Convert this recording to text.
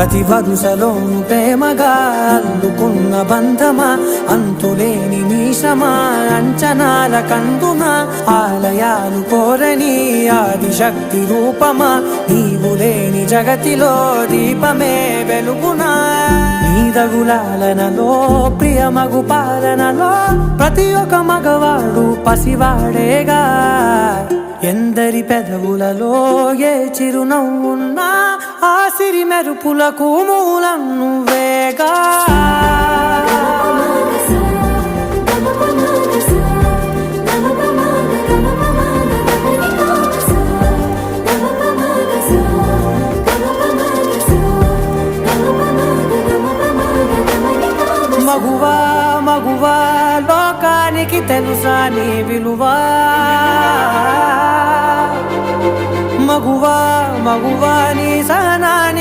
ప్రతి వరుసలోను ప్రేమగా అల్లుకున్న బంధమా, అంతులేని మీషమా, అంచనాల కందున ఆలయాలు కోరని ఆదిశక్తి రూపమా, నీవు లేని జగతిలో దీపమే వెలుగునా. నీదగులాలనలో ప్రియమగు పాలనలో ప్రతి ఒక్క మగవాడు పసివాడేగా. ఎందరి పెదవులలో ఏ చిరునవ్వున్నా ఆ సిరి మెరుపులకు మూలం నువ్వేగా. మగువా మగువా లోకానికి తెలుసా నీ విలువా. మగువా మగువా నీ సహనానికి